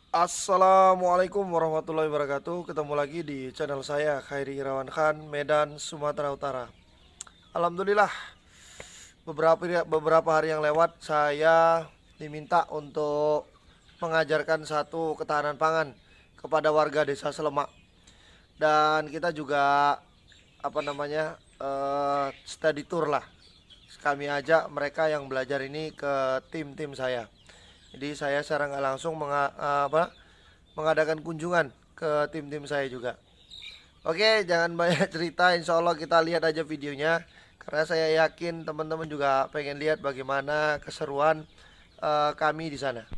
Assalamualaikum warahmatullahi wabarakatuh. Ketemu lagi di channel saya Khairi Irawan Khan, Medan, Sumatera Utara. Alhamdulillah, beberapa hari yang lewat saya diminta untuk mengajarkan satu ketahanan pangan kepada warga desa Selemak. Dan kita juga study tour lah. Kami ajak mereka yang belajar ini ke tim-tim saya. Jadi saya secara nggak langsung mengadakan kunjungan ke tim-tim saya juga. Oke, jangan banyak cerita. Insya Allah kita lihat aja videonya. Karena saya yakin teman-teman juga pengen lihat bagaimana keseruan kami di sana.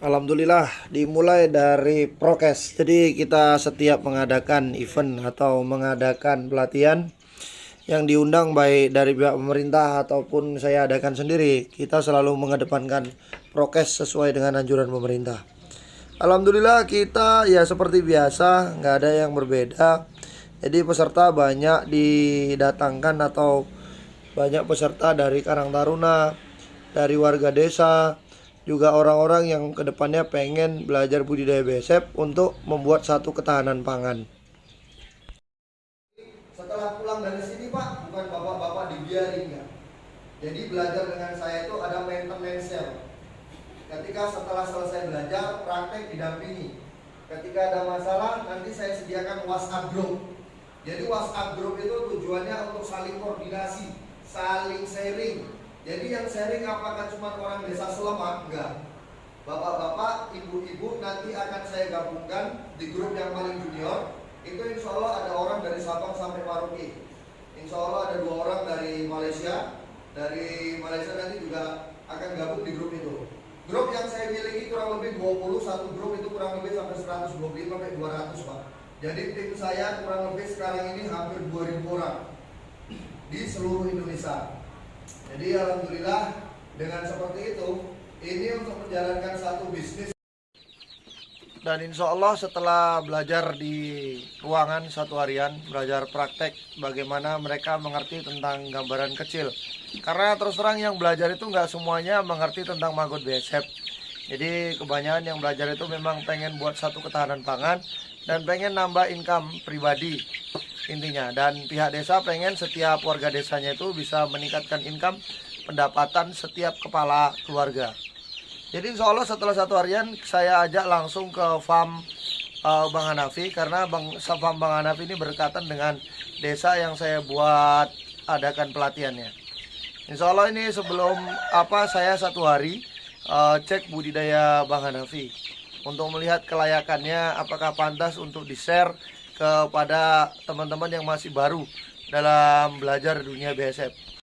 Alhamdulillah, dimulai dari prokes. Jadi kita setiap mengadakan event atau mengadakan pelatihan yang diundang baik dari pihak pemerintah ataupun saya adakan sendiri, kita selalu mengedepankan prokes sesuai dengan anjuran pemerintah. Alhamdulillah kita ya seperti biasa, nggak ada yang berbeda. Jadi peserta banyak didatangkan atau banyak peserta dari Karang Taruna, dari warga desa, juga orang-orang yang kedepannya pengen belajar budidaya BSF untuk membuat satu ketahanan pangan. Setelah pulang dari sini Pak, bukan bapak-bapak dibiarin ya. Jadi belajar dengan saya itu ada maintenance-nya. Ketika setelah selesai belajar, praktek didampingi. Ketika ada masalah, nanti saya sediakan WhatsApp group. Jadi WhatsApp group itu tujuannya untuk saling koordinasi, saling sharing. Jadi yang sharing apakah cuma orang desa Selemak? Enggak. Bapak-bapak, ibu-ibu nanti akan saya gabungkan di grup yang paling junior. Itu insya Allah ada orang dari Sabang sampai Merauke. Insya Allah ada 2 orang dari Malaysia. Dari Malaysia nanti juga akan gabung di grup itu. Grup yang saya miliki kurang lebih 20, satu grup itu kurang lebih sampai 125 sampai 200 Pak. Jadi tim saya kurang lebih sekarang ini hampir 2000 orang di seluruh Indonesia. Jadi alhamdulillah dengan seperti itu, ini untuk menjalankan satu bisnis. Dan insya Allah setelah belajar di ruangan satu harian, belajar praktek bagaimana mereka mengerti tentang gambaran kecil. Karena terus terang yang belajar itu nggak semuanya mengerti tentang maggot BSF. Jadi kebanyakan yang belajar itu memang pengen buat satu ketahanan pangan dan pengen nambah income pribadi intinya. Dan pihak desa pengen setiap warga desanya itu bisa meningkatkan income pendapatan setiap kepala keluarga. Jadi insya Allah setelah satu harian saya ajak langsung ke farm Bang Hanafi. Karena farm Bang Hanafi ini berdekatan dengan desa yang saya buat adakan pelatihannya. Insya Allah ini sebelum saya satu hari cek budidaya Bang Hanafi untuk melihat kelayakannya apakah pantas untuk di-share kepada teman-teman yang masih baru dalam belajar dunia BSF.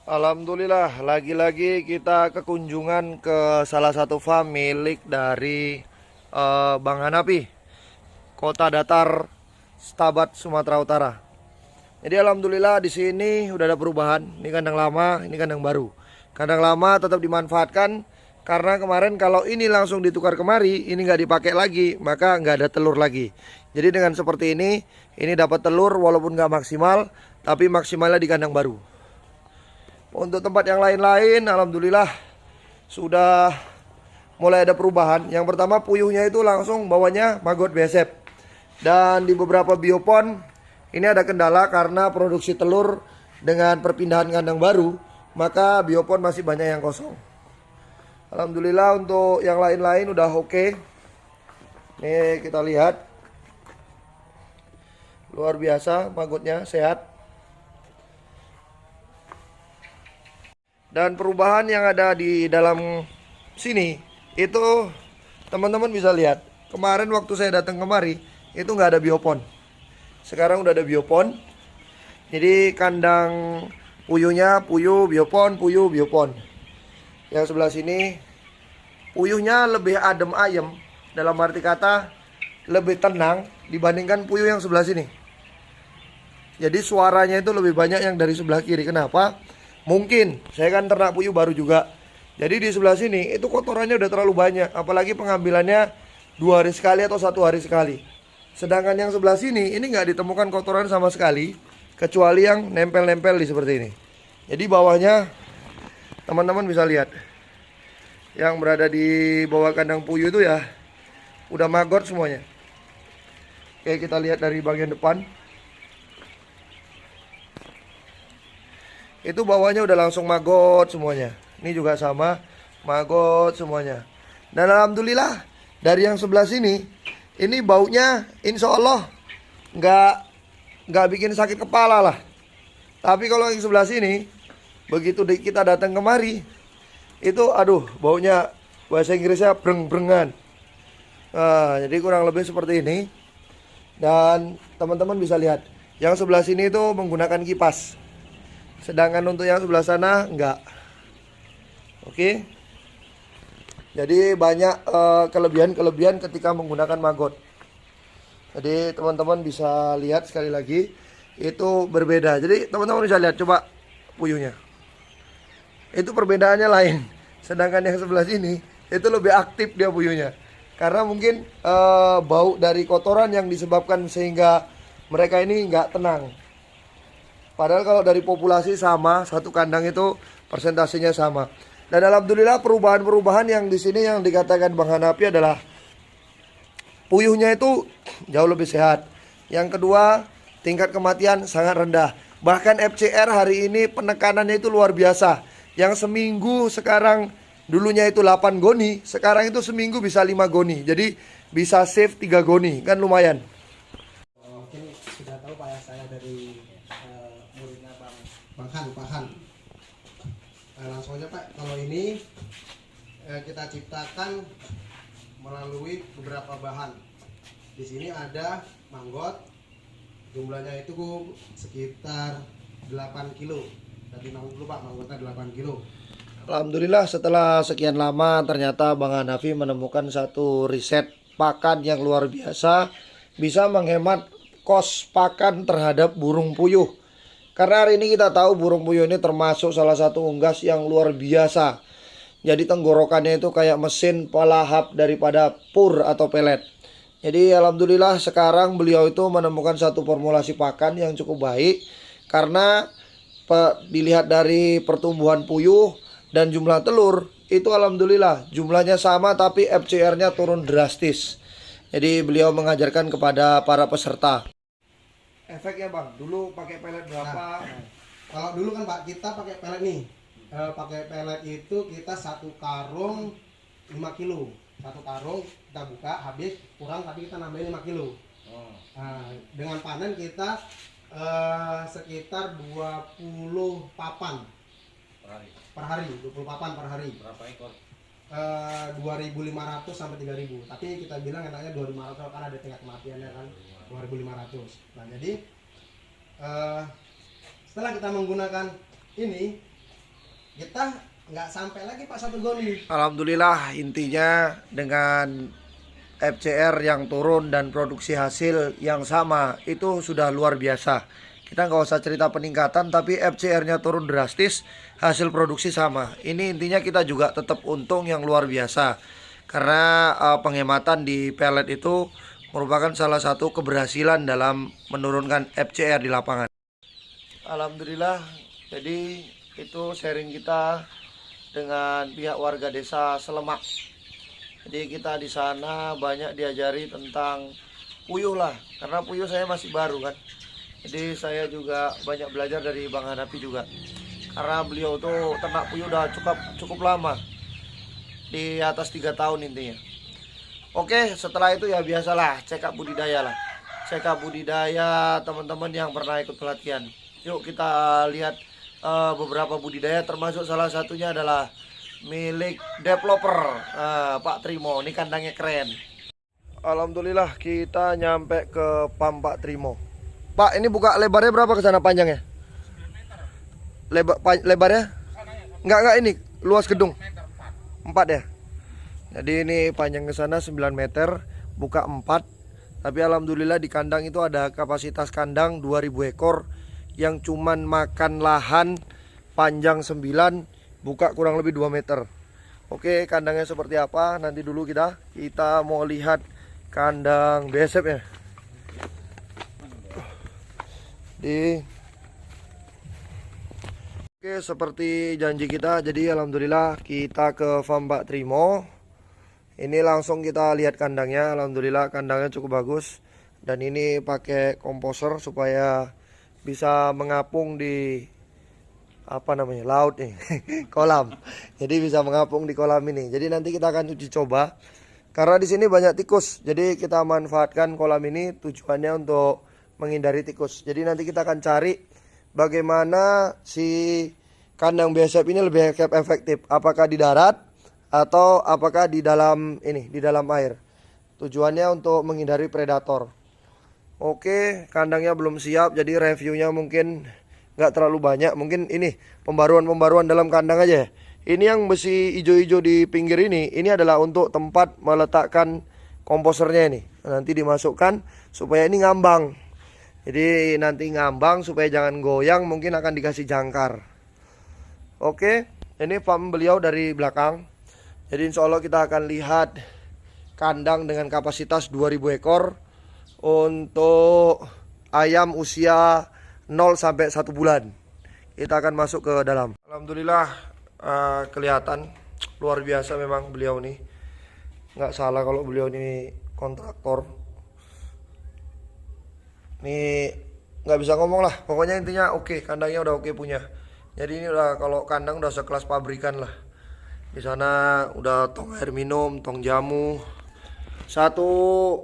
Alhamdulillah, lagi-lagi kita kekunjungan ke salah satu farm milik dari Bang Hanafi, Kota Datar, Stabat, Sumatera Utara. Jadi alhamdulillah di sini udah ada perubahan. Ini kandang lama, ini kandang baru. Kandang lama tetap dimanfaatkan karena kemarin kalau ini langsung ditukar kemari, ini nggak dipakai lagi, maka nggak ada telur lagi. Jadi dengan seperti ini dapat telur walaupun nggak maksimal, tapi maksimalnya di kandang baru. Untuk tempat yang lain-lain, alhamdulillah sudah mulai ada perubahan. Yang pertama puyuhnya itu langsung bawahnya maggot BSF. Dan di beberapa biopon ini ada kendala karena produksi telur dengan perpindahan kandang baru, maka biopon masih banyak yang kosong. Alhamdulillah untuk yang lain-lain udah oke. Nih kita lihat. Luar biasa maggotnya sehat. Dan perubahan yang ada di dalam sini itu teman-teman bisa lihat. Kemarin waktu saya datang kemari itu nggak ada biopon. Sekarang udah ada biopon. Jadi kandang puyuhnya puyuh biopon. Yang sebelah sini puyuhnya lebih adem ayem, dalam arti kata lebih tenang dibandingkan puyuh yang sebelah sini. Jadi suaranya itu lebih banyak yang dari sebelah kiri. Kenapa? Mungkin saya kan ternak puyuh baru juga. Jadi di sebelah sini itu kotorannya udah terlalu banyak, apalagi pengambilannya 2 hari sekali atau 1 hari sekali. Sedangkan yang sebelah sini ini nggak ditemukan kotoran sama sekali, kecuali yang nempel-nempel di seperti ini. Jadi bawahnya teman-teman bisa lihat, yang berada di bawah kandang puyuh itu ya udah maggot semuanya. Oke, kita lihat dari bagian depan. Itu bawahnya udah langsung maggot semuanya. Ini juga sama, maggot semuanya. Dan alhamdulillah dari yang sebelah sini, ini baunya insya Allah nggak bikin sakit kepala lah. Tapi kalau yang sebelah sini, begitu kita datang kemari, itu aduh baunya, bahasa Inggrisnya breng-brengan. Nah, jadi kurang lebih seperti ini. Dan teman-teman bisa lihat, yang sebelah sini itu menggunakan kipas, sedangkan untuk yang sebelah sana enggak. Oke. Jadi banyak kelebihan-kelebihan ketika menggunakan maggot. Jadi teman-teman bisa lihat sekali lagi, itu berbeda. Jadi teman-teman bisa lihat, coba puyuhnya. Itu perbedaannya lain. Sedangkan yang sebelah sini itu lebih aktif dia puyuhnya. Karena mungkin bau dari kotoran yang disebabkan sehingga mereka ini nggak tenang. Padahal kalau dari populasi sama, satu kandang itu persentasenya sama. Dan alhamdulillah perubahan-perubahan yang di sini yang dikatakan Bang Hanafi adalah puyuhnya itu jauh lebih sehat. Yang kedua, tingkat kematian sangat rendah. Bahkan FCR hari ini penekanannya itu luar biasa. Yang seminggu sekarang, dulunya itu 8 goni, sekarang itu seminggu bisa 5 goni. Jadi bisa save 3 goni, kan lumayan. Mungkin sudah tahu Pak ya, saya dari muridnya Bang Han. Langsung aja Pak, kalau ini kita ciptakan melalui beberapa bahan. Di sini ada manggot, jumlahnya itu sekitar 8 kilo. Tadi dulu Pak, manggotnya 8 kilo. Alhamdulillah setelah sekian lama ternyata Bang Hanafi menemukan satu riset pakan yang luar biasa, bisa menghemat kos pakan terhadap burung puyuh. Karena hari ini kita tahu burung puyuh ini termasuk salah satu unggas yang luar biasa. Jadi tenggorokannya itu kayak mesin pelahap daripada pur atau pelet. Jadi alhamdulillah sekarang beliau itu menemukan satu formulasi pakan yang cukup baik. Karena dilihat dari pertumbuhan puyuh dan jumlah telur, itu alhamdulillah jumlahnya sama tapi FCR-nya turun drastis. Jadi beliau mengajarkan kepada para peserta. Efeknya Bang, dulu pakai pelet berapa? Kalau dulu kan Pak, kita pakai pelet nih. Pakai pelet itu kita satu karung 5 kilo. Satu karung kita buka, habis kurang tapi kita nambahin 5 kilo. Nah, dengan panen kita sekitar 20 papan per hari, 20 papan per hari. Berapa ekor? 2.500 sampai 3.000. Tapi kita bilang enaknya 2.500 karena ada tingkat kematiannya kan. 2.500. Nah, jadi setelah kita menggunakan ini, kita nggak sampai lagi Pak 1 goni. Alhamdulillah intinya dengan FCR yang turun dan produksi hasil yang sama itu sudah luar biasa. Kita nggak usah cerita peningkatan, tapi FCR-nya turun drastis, hasil produksi sama. Ini intinya kita juga tetap untung yang luar biasa. Karena penghematan di pelet itu merupakan salah satu keberhasilan dalam menurunkan FCR di lapangan. Alhamdulillah, jadi itu sharing kita dengan pihak warga desa Selemak. Jadi kita di sana banyak diajari tentang puyuh lah, karena puyuh saya masih baru kan. Jadi saya juga banyak belajar dari Bang Hanafi juga, karena beliau tuh ternak puyuh udah cukup lama, di atas 3 tahun intinya. Oke, setelah itu ya biasalah check up budidaya lah, check up budidaya teman-teman yang pernah ikut pelatihan. Yuk kita lihat beberapa budidaya, termasuk salah satunya adalah milik developer Pak Trimo. Ini kandangnya keren. Alhamdulillah kita nyampe ke PAM Pak Trimo. Pak, ini buka lebarnya berapa ke sana panjangnya? Lebarnya? Enggak ini luas gedung. 4 ya. Jadi ini panjang ke sana 9 meter, buka 4. Tapi alhamdulillah di kandang itu ada kapasitas kandang 2000 ekor yang cuman makan lahan panjang 9, buka kurang lebih 2 meter. Oke, kandangnya seperti apa? Nanti dulu kita mau lihat kandang BSF ya. Oke, seperti janji kita, jadi alhamdulillah kita ke farm Pak Trimo. Ini langsung kita lihat kandangnya. Alhamdulillah kandangnya cukup bagus. Dan ini pakai komposer supaya bisa mengapung di apa namanya, laut nih. Kolam. Jadi bisa mengapung di kolam ini. Jadi nanti kita akan uji coba. Karena di sini banyak tikus. Jadi kita manfaatkan kolam ini tujuannya untuk menghindari tikus. Jadi nanti kita akan cari bagaimana si kandang BSF ini lebih efektif. Apakah di darat atau apakah di dalam ini, di dalam air. Tujuannya untuk menghindari predator. Oke, kandangnya belum siap, jadi reviewnya mungkin nggak terlalu banyak. Mungkin ini pembaruan-pembaruan dalam kandang aja ya. Ini yang besi hijau-hijau di pinggir ini adalah untuk tempat meletakkan komposernya ini. Nanti dimasukkan supaya ini ngambang. Jadi nanti ngambang supaya jangan goyang, mungkin akan dikasih jangkar. Oke, ini farm beliau dari belakang. Jadi insya Allah kita akan lihat kandang dengan kapasitas 2000 ekor untuk ayam usia 0 sampai 1 bulan. Kita akan masuk ke dalam. Alhamdulillah kelihatan luar biasa memang beliau nih. Nggak salah kalau beliau ini kontraktor. Ini nggak bisa ngomong lah. Pokoknya intinya oke, kandangnya udah oke punya. Jadi ini udah, kalau kandang udah sekelas pabrikan lah. Di sana udah tong air minum, tong jamu. Satu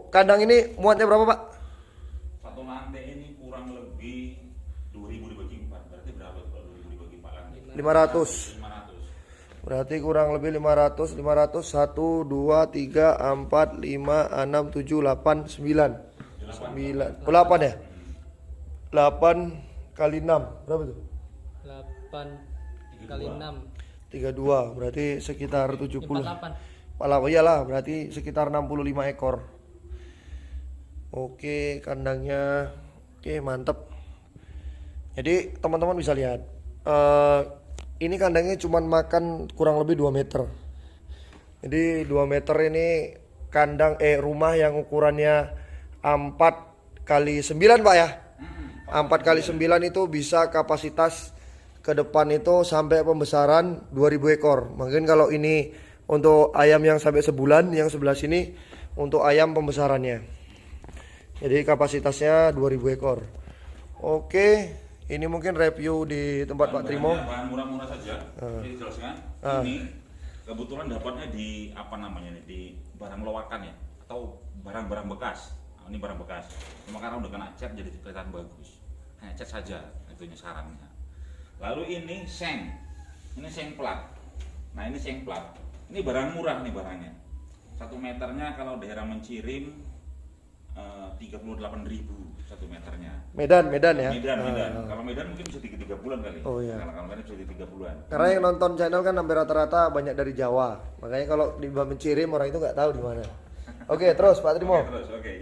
kandang ini muatnya berapa, Pak? Satu lantai ini kurang lebih 2000 dibagi 4. Berarti berapa tuh kalau 2000 dibagi 4 lantai? 500. Berarti kurang lebih 500. 500 1 2 3 4 5 6 7 8 9. 9. Oh, 8 ya? 8 kali 6. Berapa tuh? 8 kali 6 32. Berarti sekitar 70. 48. Malah iyalah, berarti sekitar 65 ekor. Oke, kandangnya oke, mantep. Jadi teman-teman bisa lihat, ini kandangnya cuma makan kurang lebih 2 meter. Jadi 2 meter ini kandang rumah yang ukurannya 4 kali 9, Pak ya. 4 kali 9 itu bisa kapasitas ke depan itu sampai pembesaran 2000 ekor. Mungkin kalau ini untuk ayam yang sampai sebulan, yang sebelah sini untuk ayam pembesarannya. Jadi kapasitasnya 2000 ekor. Oke, ini mungkin review di tempat Pak Trimo. Bahan murah-murah saja. Ini jelaskan. Ini kebetulan dapatnya di apa namanya nih, di barang lowakan ya, atau barang-barang bekas. Nah, ini barang bekas. Cuma karena udah kena cat jadi kelihatan bagus. Hanya cat saja, itunya sarannya. Lalu ini seng. Ini seng plat. Nah, ini seng plat. Ini barang murah nih barangnya. 1 meternya kalau daerah Mencirim 38.000 1 meternya. Medan ya. Medan. Kalau Medan mungkin bisa 3 bulan kali. Oh iya. Kalau Medan bisa 3 bulan. Karena yang nonton channel kan hampir rata-rata banyak dari Jawa. Makanya kalau di Mencirim orang itu nggak tahu di mana. Oke, terus Pak Trimo. Oke.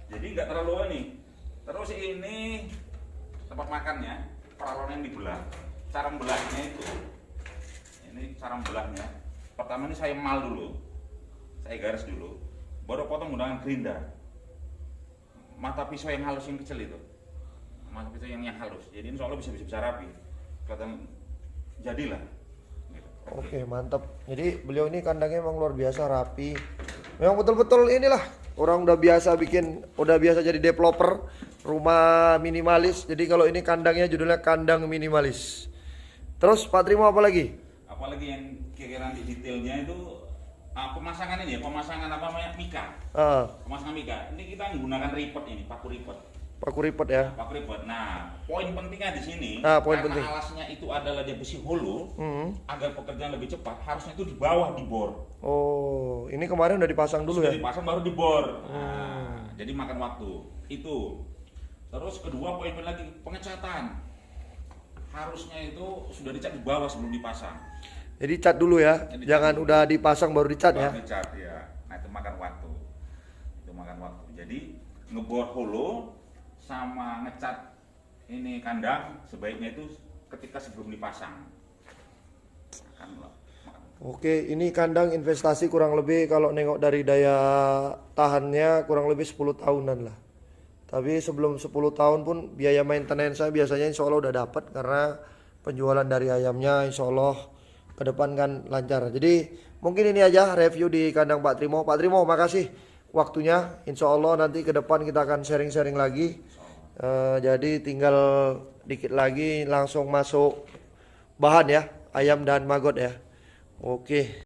Jadi nggak terlalu ini. Terus ini tempat makannya, peralon yang dibelah. Cara membelahnya itu. Ini cara membelahnya. Pertama ini saya mal dulu. Saya garis dulu. Baru potong menggunakan gerinda. Mata pisau yang halus yang kecil itu. Mata pisau yang halus. Jadi insya Allah bisa rapi. Kelihatan jadilah. Gitu. Oke, mantap. Jadi beliau ini kandangnya memang luar biasa rapi. Memang betul-betul inilah orang udah biasa jadi developer rumah minimalis. Jadi kalau ini kandangnya judulnya kandang minimalis. Terus Pak Trimo apa lagi? Apalagi yang kira-kira nanti detailnya itu pemasangan ini ya, pemasangan apa namanya, mika. Pemasangan mika. Ini kita menggunakan ripet ini, paku ripet. Paku ripet ya. Paku ripet. Nah, poin pentingnya di sini, Poin karena penting. alasnya itu adalah dia besi holo, agar pekerjaan lebih cepat, harusnya itu di bawah dibor. Oh, ini kemarin udah dipasang dulu Sudah ya? dipasang baru dibor. Nah, jadi makan waktu. Itu. Terus kedua poin lagi, pengecatan. Harusnya itu sudah dicat di bawah sebelum dipasang. Jadi cat dulu ya, jangan udah dipasang baru dicat ya. Dicat ya. Nah, itu makan waktu. Jadi ngebor holo sama ngecat ini kandang sebaiknya itu ketika sebelum dipasang. Oke, ini kandang investasi kurang lebih kalau nengok dari daya tahannya kurang lebih 10 tahunan lah. Tapi sebelum 10 tahun pun biaya maintenance saya biasanya insya Allah udah dapat karena penjualan dari ayamnya insya Allah ke depan kan lancar. Jadi mungkin ini aja review di kandang Pak Trimo. Pak Trimo, makasih waktunya. Insya Allah nanti ke depan kita akan sharing-sharing lagi. Jadi tinggal dikit lagi langsung masuk bahan ya, ayam dan maggot ya. Oke.